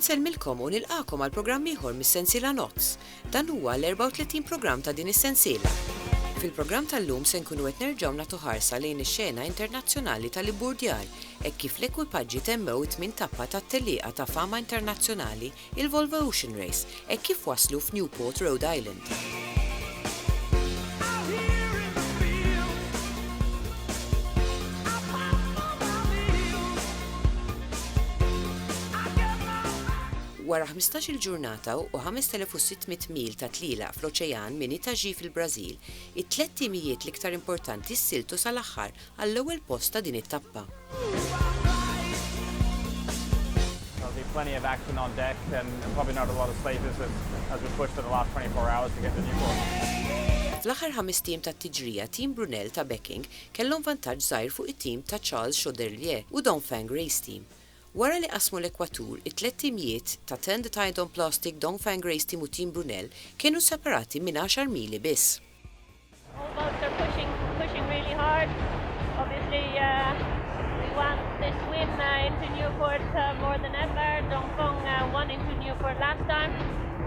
nsellmilkom u nilqakom għal programm ieħor mis-sensiela Nozz. Dan huwa l-34 programm ta' din is-sensiela. Fil-programm tal-lum se nkunu qed nerġgħu nagħtu ħarsa lejn ix-xena internazzjonali tal-Liburdjar hekk kif l-ekwipaġġi temmew it-tmien tappa tat-tellieqa ta' fama internazzjonali il-Volvo Ocean Race hekk kif waslu f'Newport, Rhode Island. Wara 15-il ġurnata u 5,600 mil ta' tliela fl-oċean minn Itaġi fil-Brażil, it-tliet timijiet l-iktar importanti ssiltu sal-aħħar għall-ewwel post ta' din it-tappa. There'll be plenty of action on deck and probably not a lot of sleepers as we push for the last 24 hours to get to Newport. Fl-aħħar 5 tim tat-tiġrija, Team Brunel ta' Becking kellhom vantaġġ żgħir fuq it-tim ta' Charles Chaudelier u Dongfeng Race Team. Wara li qasmu l-ekwatur, it-tliet timijiet ta' Tend Plastic, Dongfeng Race Team u Team Brunel kienu separati minn 10 mili biss. All boats are pushing really hard. Obviously, we want to swim into Newport more than ever. Dongfeng won into Newport last time,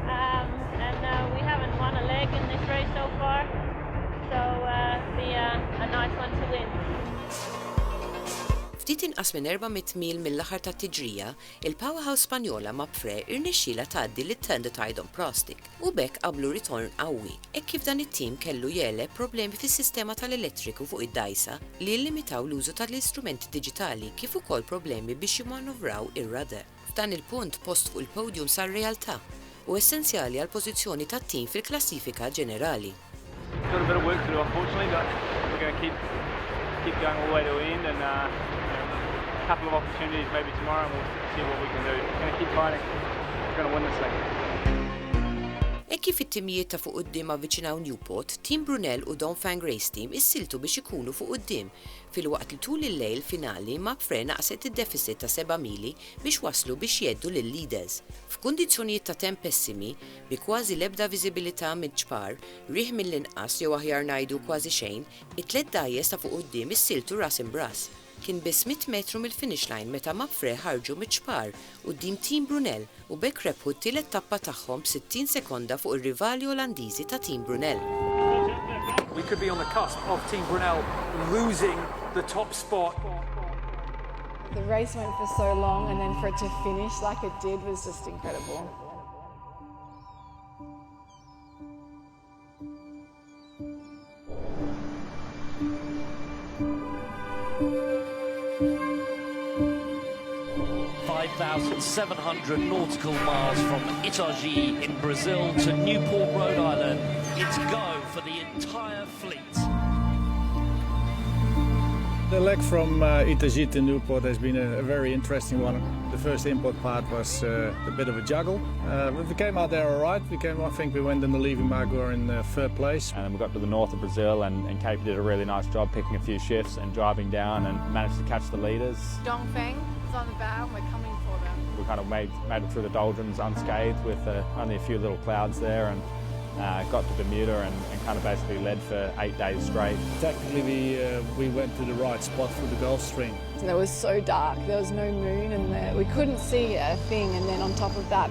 and we haven't won a leg in this race so far. So it'll be a nice one to win. Ftit inqas minn 400 mil mill-aħħar tat-tiġrija, il-powerhouse Spanjola Mapfre irnexxiela tgħaddi lit-Tend Plastic u bekk qablu ritorn qawwi, hekk kif dan it-tim kellu jeleb problemi fis-sistema tal-elettriku fuq id-dajsa li llimitaw l-użu tal-istrumenti diġitali kif ukoll problemi biex jimmanovraw ir-rudder. F'dan il-punt post fuq il-podium sar realtà u essenzjali għal pożizzjoni tat-tim fil-klassifika ġenerali. Got a bit of work to do, unfortunately, but we're going to keep going all the way to the end and a couple of opportunities maybe tomorrow and we'll see what we can do. We're going to keep fighting. We're going to win this thing. E kif it-timijiet ta' fuq quddiem avviċinaw Newport, Team Brunel u Dongfeng Race Team issiltu biex ikunu fuq quddiem. Fil-waqt li tul il-lejl finali Mapfre naqset id-deficit ta' 7 mili biex waslu biex jeddu lil-leaders. F'kundizzjonijiet ta' temp pessimi, bi kważi l-ebda viżibilità mill-ġpar, riħ mill-inqas jew aħjar ngħidu kważi xejn, it-tliet dajjes ta' fuq quddiem issiltu ras imbras. Kien biss 100 metru mill-finish line meta Mapfre ħarġu miċ-ċpar quddiem Team Brunel u bekk rebħu t-tielet tappa tagħhom b'60 sekonda fuq ir-rivali Olandiżi ta' Team Brunel. We could be on the cusp of Team Brunel losing the top spot. The race went for so long and then for it to finish like it did was just incredible. .700 nautical miles from Itaji in Brazil to Newport, Rhode Island. It's go for the entire fleet. The leg from Itaji to Newport has been a very interesting one. The first import part was a bit of a juggle. We came out there all right. I think we went in the leaving mark, we were in third place. And then we got to the north of Brazil and Kate did a really nice job picking a few shifts and driving down and managed to catch the leaders. Dongfeng is on the bow and we're coming for them. We kind of made it through the doldrums unscathed with only a few little clouds there and got to Bermuda and kind of basically led for 8 days straight. Technically, we went to the right spot for the Gulf Stream. And it was so dark, there was no moon and we couldn't see a thing, and then on top of that,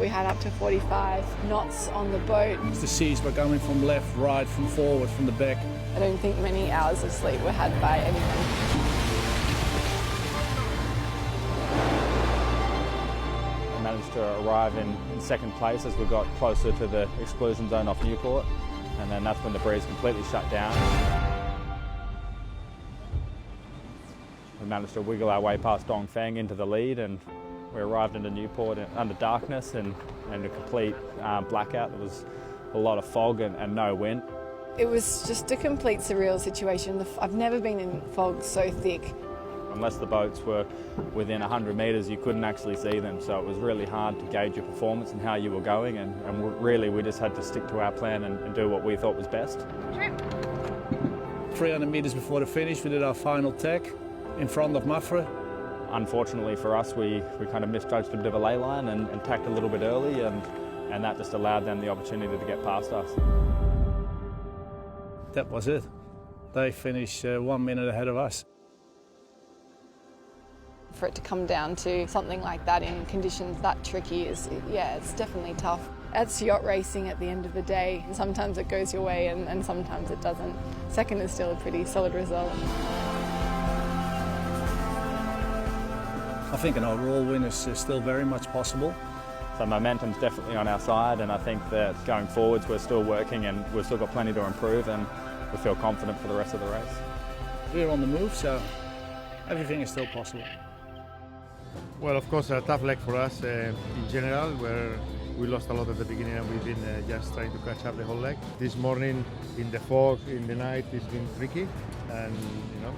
we had up to 45 knots on the boat. The seas were coming from left, right, from forward, from the back. I don't think many hours of sleep were had by anyone. Managed to arrive in second place as we got closer to the exclusion zone off Newport, and then that's when the breeze completely shut down. We managed to wiggle our way past Dongfeng into the lead, and we arrived into Newport under darkness and a complete blackout. There was a lot of fog and no wind. It was just a complete surreal situation. I've never been in fog so thick. Unless the boats were within 100 metres, you couldn't actually see them, so it was really hard to gauge your performance and how you were going, and really we just had to stick to our plan and do what we thought was best. 300 metres before the finish, we did our final tack in front of Mapfre. Unfortunately for us, we kind of misjudged a bit of a ley line and tacked a little bit early, and that just allowed them the opportunity to get past us. That was it. They finished 1 minute ahead of us. For it to come down to something like that in conditions that tricky is, yeah, it's definitely tough. It's yacht racing at the end of the day. Sometimes it goes your way and sometimes it doesn't. Second is still a pretty solid result. I think an overall win is still very much possible. So momentum's definitely on our side, and I think that going forwards we're still working and we've still got plenty to improve, and we feel confident for the rest of the race. We're on the move, so everything is still possible. Well, of course, a tough leg for us in general, where we lost a lot at the beginning and we've been just trying to catch up the whole leg. This morning, in the fog, in the night, it's been tricky, and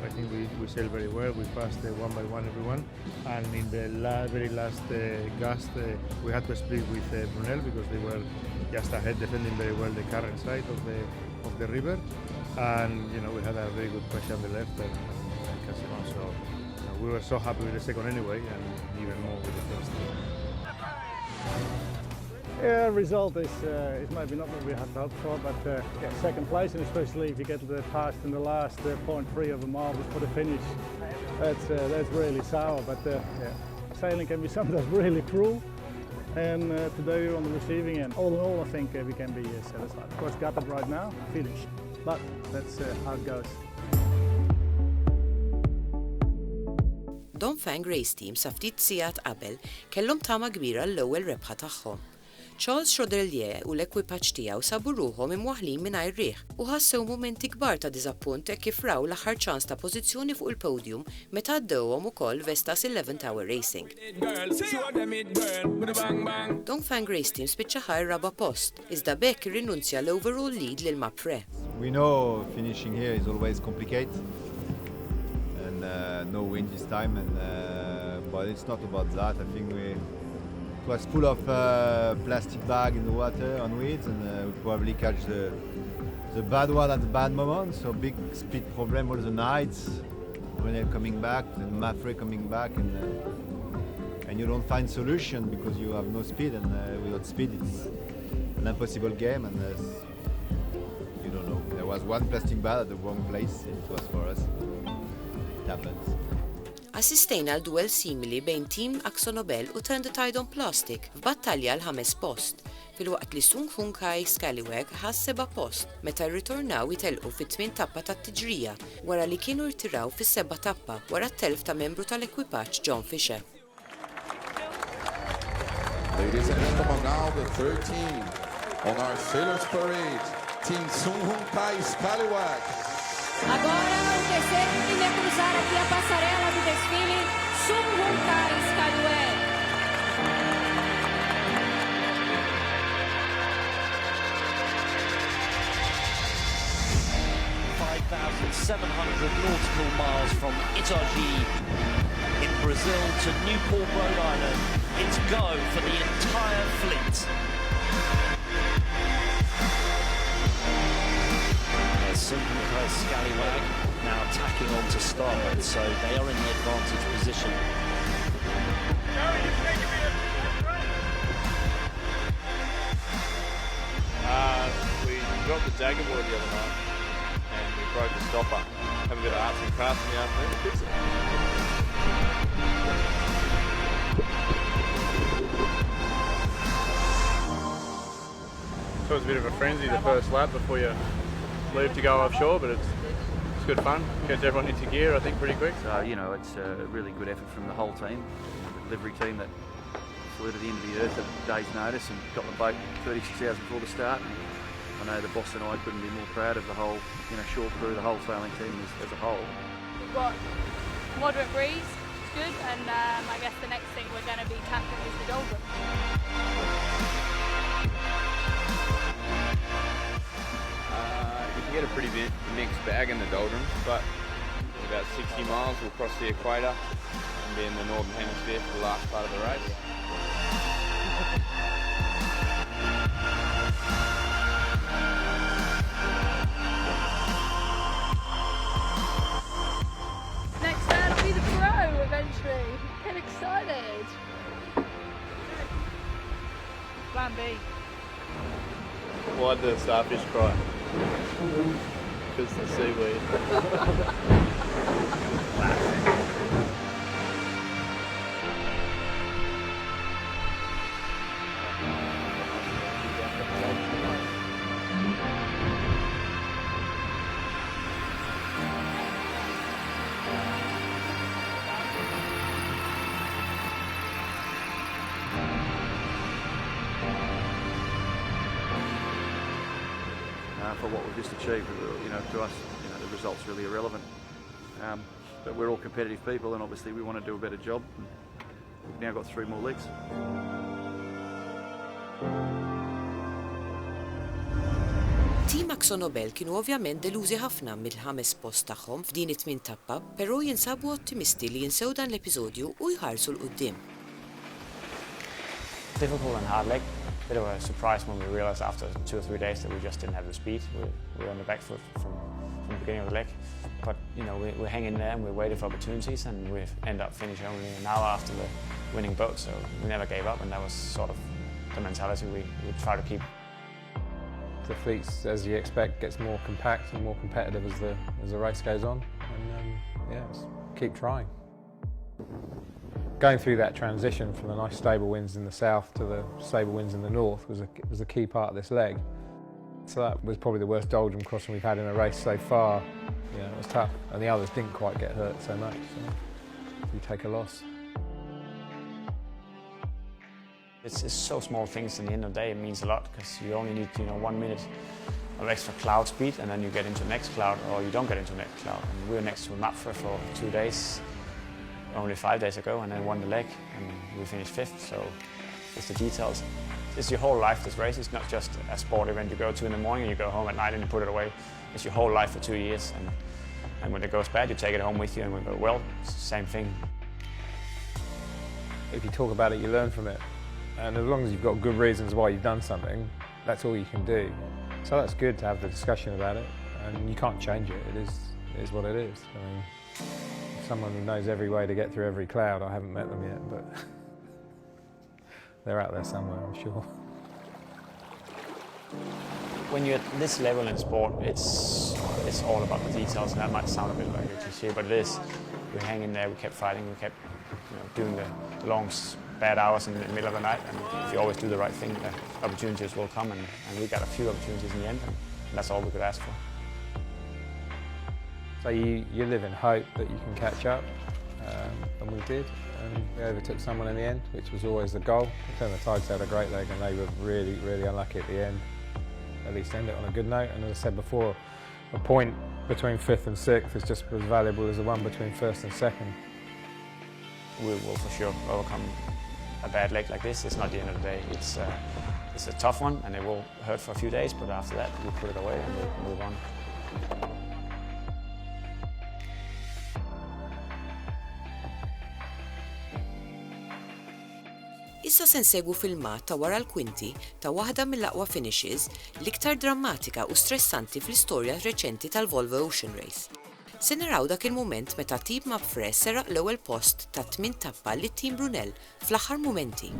I think we sailed very well. We passed one by one everyone, and in the very last gust, we had to split with Brunel because they were just ahead, defending very well the current side of the river, and we had a very good pressure on the left and Casino, so we were so happy with the second anyway, and even more with the first. Yeah, result is maybe not what we had hoped for, but yeah, second place, and especially if you get past in the last 0.3 of a mile before the finish, that's really sour. But yeah, sailing can be sometimes really cruel, and today we're on the receiving end. All in all, I think we can be satisfied. Of course, gutted right now, finish, but that's how it goes. Dongfeng Race Team sa ftit sigħat qabel kellhom tama kbira l-ewwel rebħa tagħhom. Charles Chaudelier u l-ekwipaġġ tiegħu sabu ruħhom imwaħħlin mingħajr riħ u ħassew mumenti kbar ta' diżappunt hekk kif raw l-aħħar ċans ta' pożizzjoni fuq il-podium meta għaddewhom ukoll Vestas 11 Hour Racing. Dongfeng Race Team spiċċa ħar raba' post, iżda bekk irrinunzja l-overall lead lil Mapfre. We know finishing here is always complicated. No wind this time, but it's not about that. I think it was full of plastic bag in the water on weeds, and we probably catch the bad one at the bad moment. So big speed problem all the nights. Brunel coming back, then Mapfre coming back, and you don't find solution because you have no speed, and without speed it's an impossible game. And you don't know. There was one plastic bag at the wrong place. It was for us. Assistejna l-duell simili bejn Team Akzo-Nobel u Turn the Tide on Plastic f'battalja l-5 post, filwaqt li Sung Hung Kai Scallywag ħass 7 post meta rritornaw jitelqu fit-8 tappa tat-tiġrija wara li kienu rtiraw fis-7 tappa wara t-telf ta' membru tal-ekwipaġġ John Fisher. Ladies and gentlemen, now the 13 on our Sailors Parade, Team Sung Hung Kai Scallywag. Agora o terceiro time a cruzar aqui a passarela do desfile, Sung Hung Kai Scallywag. nautical miles from Itaji in Brazil to Newport, Rhode Island. It's go for the entire fleet. Sung Hung Kai Scallywag now tacking on to starboard, so they are in the advantage position. We dropped the Jagger board the other night and we broke the stopper. Have a bit of arts and crafts in the afternoon to fix it. So it was a bit of a frenzy the first lap before you leave to go offshore, but it's good fun. Gets everyone into gear, I think, pretty quick. So, it's a really good effort from the whole team. The delivery team that flew to the end of the earth at a day's notice and got the boat 36 hours before the start. And I know the boss and I couldn't be more proud of the whole, shore crew, the whole sailing team as a whole. We've got moderate breeze, it's good, and I guess the next thing we're going to be tackling is the doldrum. You can get a pretty mixed bag in the doldrums, but in about 60 miles we'll cross the equator and be in the northern hemisphere for the last part of the race. Next round will be the pro eventually. Get excited. Plan B. Why'd the starfish cry? Because the seaweed. for what we've just achieved. You know, to us, you know, the result's really irrelevant. But we're all competitive people, and obviously we want to do a better job. We've now got 3 more legs. Team Akzo Nobel kienu ovvjament delużi ħafna mill-5 post tagħhom f'din it-8 tappa, però jinsabu ottimisti li jinsew dan l-episodju u jħarsu l-qudiem. Difficult and hard leg. Bit of a surprise when we realised after 2 or 3 days that we just didn't have the speed. We were on the back foot from the beginning of the leg. But you know, we hang in there and we waited for opportunities, and we end up finishing only an hour after the winning boat. So we never gave up, and that was sort of the mentality we try to keep. The fleet, as you expect, gets more compact and more competitive as the race goes on, and yeah, keep trying. Going through that transition from the nice stable winds in the south to the stable winds in the north was a key part of this leg. So that was probably the worst doldrum crossing we've had in a race so far. You know, it was tough, and the others didn't quite get hurt so much. So you take a loss. It's so small things. In the end of the day, it means a lot, because you only need 1 minute of extra cloud speed, and then you get into the next cloud, or you don't get into the next cloud. And we were next to Mapfre for 2 days, only 5 days ago, and then won the leg, and we finished 5th. So it's the details. It's your whole life, this race. It's not just a sport event you go to in the morning and you go home at night and you put it away. It's your whole life for 2 years, and when it goes bad, you take it home with you, and we go, well, it's the same thing. If you talk about it, you learn from it. And as long as you've got good reasons why you've done something, that's all you can do. So that's good to have the discussion about it, and you can't change it. It is what it is. I mean, someone who knows every way to get through every cloud, I haven't met them yet, but they're out there somewhere, I'm sure. When you're at this level in sport, it's all about the details, and that might sound a bit like a cliché, but it is. We hang in there, we kept fighting, we kept doing the long, bad hours in the middle of the night, and if you always do the right thing, the opportunities will come, and we got a few opportunities in the end, and that's all we could ask for. So you live in hope that you can catch up, and we did, and we overtook someone in the end, which was always the goal. The Tides had a great leg, and they were really, really unlucky at the end. At least end it on a good note, and as I said before, a point between 5th and 6th is just as valuable as the one between 1st and 2nd. We will for sure overcome a bad leg like this. It's not the end of the day. It's a tough one, and it will hurt for a few days, but after that we put it away and we move on. Issa se nsegwu filmat ta' wara l-kwinti ta' waħda mill-aqwa finishes l-iktar drammatika u stressanti fl-istorja reċenti tal-Volvo Ocean Race. Se naraw dak il-mument meta Team Mapfre seraq l-ewwel post ta' 8 tappa li Team Brunel fl-aħħar mumenti.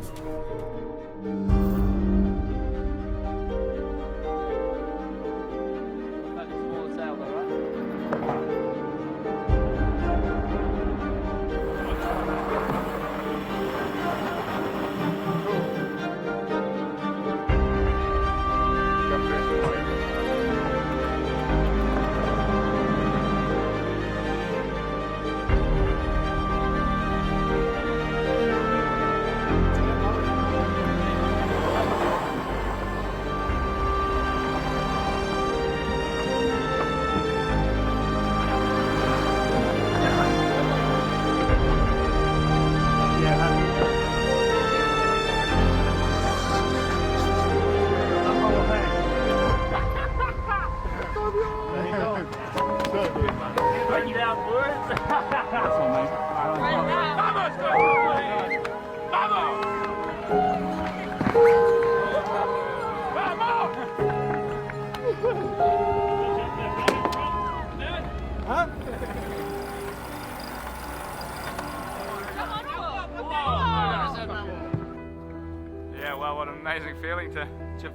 Well, what an amazing feeling to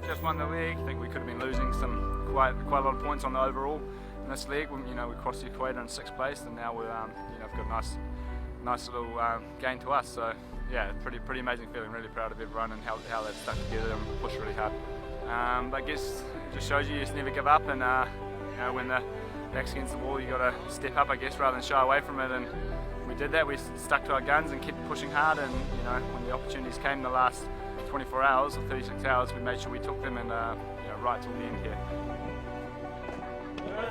just won the league. I think we could have been losing quite a lot of points on the overall in this league. We crossed the equator in 6th place, and now we've got a nice little gain to us. So yeah, pretty amazing feeling. Really proud of everyone and how they've stuck together and pushed really hard. But I guess it just shows you just never give up, and when the back's against the wall, you got to step up, I guess, rather than shy away from it. And we did that. We stuck to our guns and kept pushing hard. And when the opportunities came in the last 24 hours or 36 hours, we made sure we took them, and right till the end here.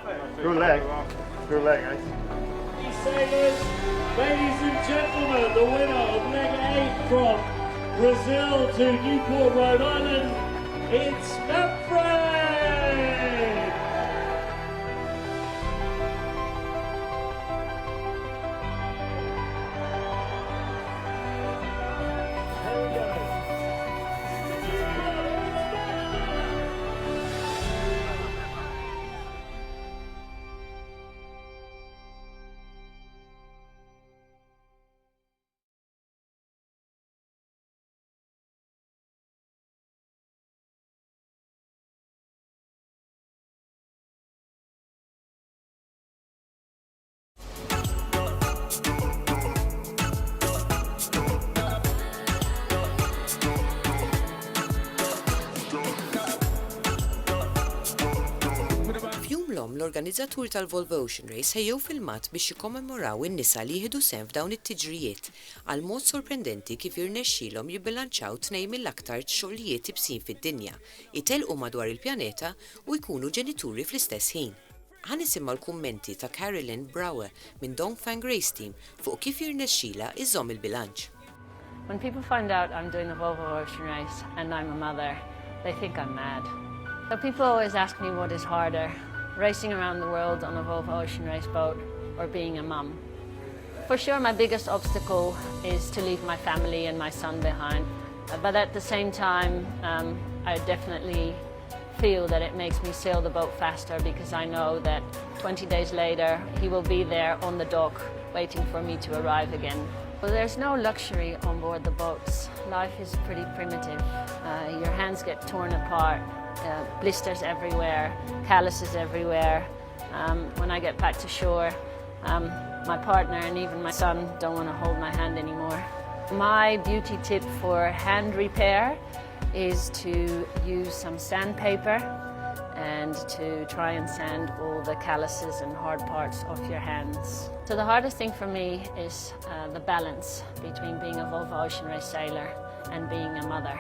Good leg. Good leg, guys. Sailors, ladies and gentlemen, the winner of leg 8 from Brazil to Newport, Rhode Island, it's Manfred! F'jumlhom l-organizzatur tal-Volvo Ocean Race ħejjew filmat biex jikkommemoraw in-nisa li jieħdu sehem f'dawn it-tiġrijiet għal mod sorprendenti kif irnexxielhom jibbilanċaw tnejn mill-aktar xogħlijiet ibsin fid-dinja, itelqu madwar il-pjaneta u jkunu ġenituri fl-istess ħin. Ħanisimgħu l-kummenti ta' Carolyn Brower minn Dongfang Race Team fuq kif jirnexxielha iżżomm il-bilanċ. When people find out I'm doing the Volvo Ocean Race and I'm a mother, they think I'm mad. So people always ask me what is harder, racing around the world on a Volvo Ocean Race boat or being a mum. For sure my biggest obstacle is to leave my family and my son behind. But at the same time, I definitely feel that it makes me sail the boat faster because I know that 20 days later he will be there on the dock waiting for me to arrive again. Well, there's no luxury on board the boats. Life is pretty primitive. Your hands get torn apart, blisters everywhere, calluses everywhere. When I get back to shore, my partner and even my son don't want to hold my hand anymore. My beauty tip for hand repair is to use some sandpaper and to try and sand all the calluses and hard parts off your hands. So the hardest thing for me is the balance between being a Volvo Ocean Race sailor and being a mother.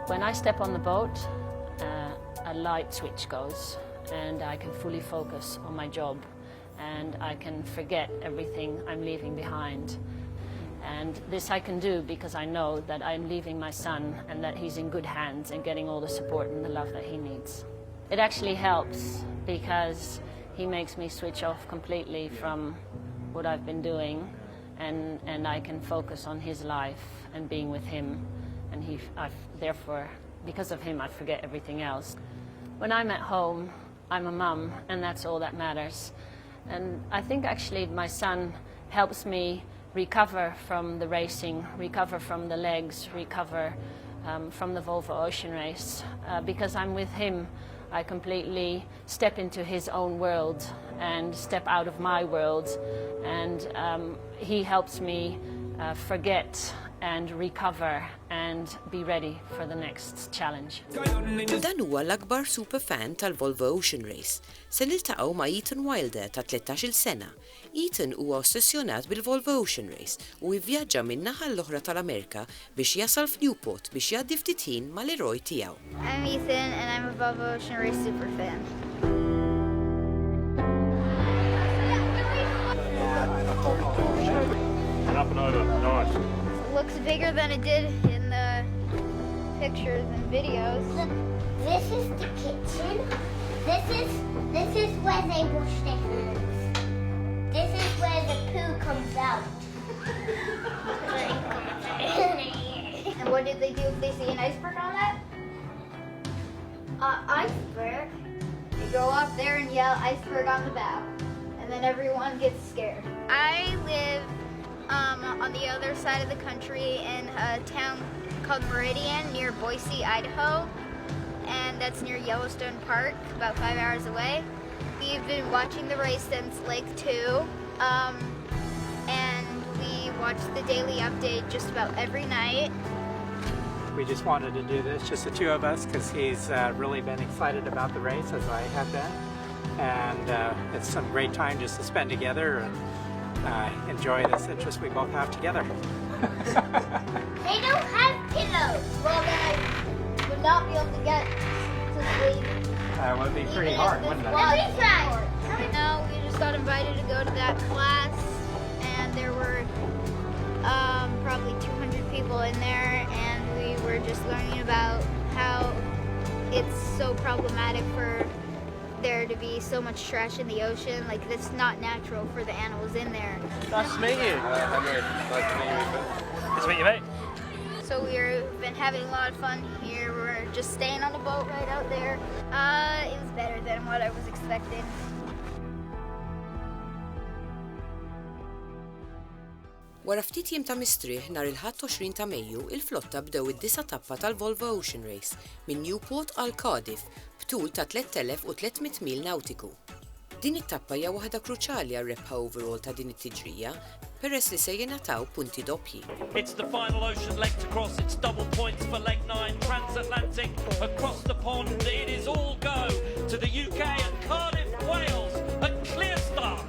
When I step on the boat, a light switch goes and I can fully focus on my job and I can forget everything I'm leaving behind. And this I can do because I know that I'm leaving my son and that he's in good hands and getting all the support and the love that he needs. It actually helps because he makes me switch off completely from what I've been doing and I can focus on his life and being with him. And therefore, because of him, I forget everything else. When I'm at home, I'm a mum and that's all that matters. And I think actually my son helps me recover from the racing, recover from the legs, recover from the Volvo Ocean Race. Because I'm with him, I completely step into his own world and step out of my world. And he helps me forget and recover and be ready for the next challenge. Dan huwa l-akbar superfan tal-Volvo Ocean Race. Se niltaqgħu ma' Ethan Wilder ta' 13-il sena. Ethan huwa ossessjonat bil-Volvo Ocean Race u jivvjaġġa min-naħa l-oħra tal-Amerika biex jasal f'Newport biex jgħaddi ftit ħin mal-eroj tiegħu. I'm Ethan and I'm a Volvo Ocean Race superfan. Up and over, nice. Looks bigger than it did in the pictures and videos. This is the kitchen. This is where they wash their hands. This is where the poo comes out. And what did they do if they see an iceberg on that? Iceberg? They go up there and yell iceberg on the bow. And then everyone gets scared. I live on the other side of the country in a town called Meridian near Boise, Idaho, and that's near Yellowstone Park, about 5 hours away. We've been watching the race since Lake 2, and we watch the daily update just about every night. We just wanted to do this, just the two of us, because he's really been excited about the race, as I have been, and it's some great time just to spend together and enjoy this interest we both have together. They don't have pillows. Well, then I would not be able to get to sleep would be pretty hard, wouldn't it? No, we just got invited to go to that class, and there were probably 200 people in there, and we were just learning about how it's so problematic for there to be so much trash in the ocean. Like, it's not natural for the animals in there. Nice to meet you. Henry, nice to meet you. Nice to meet you, mate. So we've been having a lot of fun here. We're just staying on the boat right out there. It was better than what I was expecting. Wara ftit jiem ta' mistrieħ nhar il-21 ta' Mejju, il-flotta bdew id-9 tappa tal-Volvo Ocean Race minn Newport għal Cardiff b'tul ta' 3300 mil nautiku. Din it-tappa hija waħda kruċjali għar-rebħa overall ta' din it-tiġrija peress li se jingħataw punti doppji. It's the final ocean leg to cross. It's double points for leg 9, transatlantic across the pond. It is all go to the UK and Cardiff, Wales. A clear start.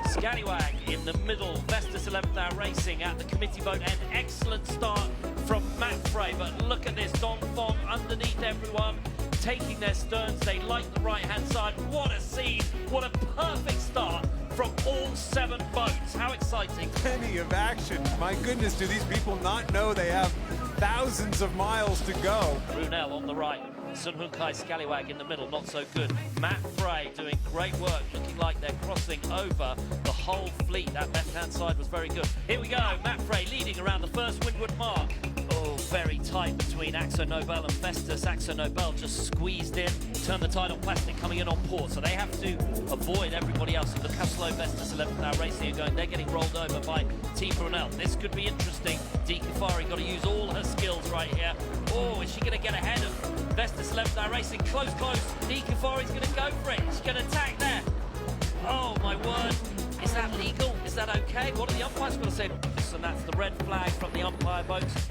Scallywag in the middle, Vestas 11th hour racing at the committee boat end. Excellent start from Matt Frey, but look at this, Dong Fong underneath everyone, taking their sterns. They like the right-hand side. What a scene, what a perfect start from all 7 boats. How exciting. Plenty of action. My goodness, do these people not know they have thousands of miles to go? Brunel on the right. Sun Hun Kai Scallywag in the middle, not so good. Matt Frey doing great work, looking like they're crossing over the whole fleet. That left-hand side was very good. Here we go, Matt Frey leading around the first windward mark. Oh, very tight between Axo Nobel and Festus. Axo Nobel just squeezed in, turned the tide on plastic coming in on port, so they have to avoid everybody else. And look how slow Festus 11th hour racing are going. They're getting rolled over by Team Brunel. This could be interesting. Dee Kafari got to use all her skills right here. Oh, is she going to get ahead of Vestas 11th hour racing? Close. Dee Kafari's going to go for it. She's going to attack there. Oh, my word. Is that legal? Is that okay? What are the umpires going to say? And that's the red flag from the umpire boats.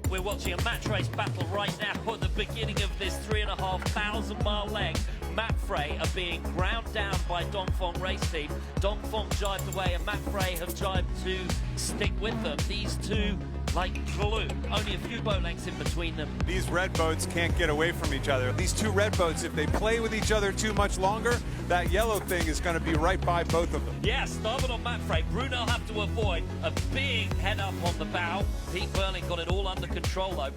We're watching a match race battle right now at the beginning of this 3,500 mile leg. Matt Frey are being ground down by Dongfeng race team. Dongfeng jibed away and Matt Frey have jibed to stick with them. These two like glue. Only a few boat lengths in between them. These red boats can't get away from each other. These two red boats, if they play with each other too much longer, that yellow thing is going to be right by both of them. Yeah, starboard on Matt Frey. Brunel have to avoid a big head up on the bow. Pete Burling got it all under control though.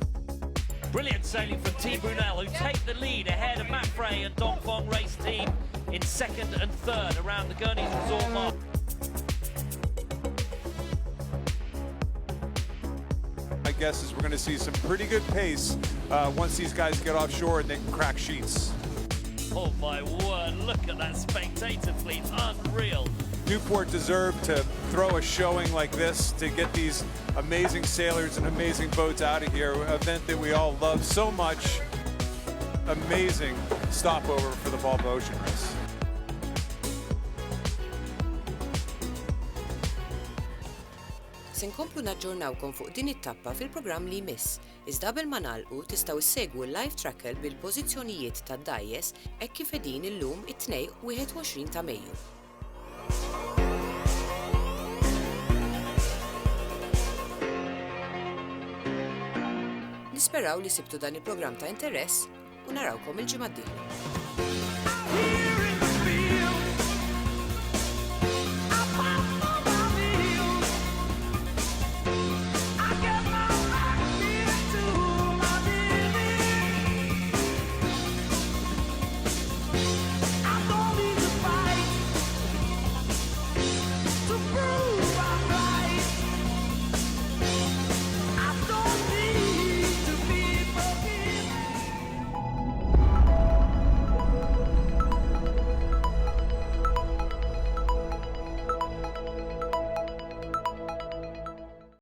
Brilliant sailing from Team Brunel, who take the lead ahead of Matt Frey and Dongfeng race team in 2nd and 3rd around the Gurney's Resort mark. My guess is we're going to see some pretty good pace once these guys get offshore and they can crack sheets. Oh my word, look at that spectator fleet, unreal. Newport deserved to throw a showing like this to get these amazing sailors and amazing boats out of here, an event that we all love so much. Amazing stopover for the Volvo Ocean Race. Se nkomplu naġġornawkom fuq din it-tappa fil-programm li jmiss. Iżda qabel ma nagħlqu tistgħu issegwu l-live tracker bil-pożizzjonijiet tad-dajjes hekk kif qegħdin illum it-21 ta' Mejju. Nisperaw li sibtu dan il-programm ta' interess u narawkom il-ġimgħa d-dieħla.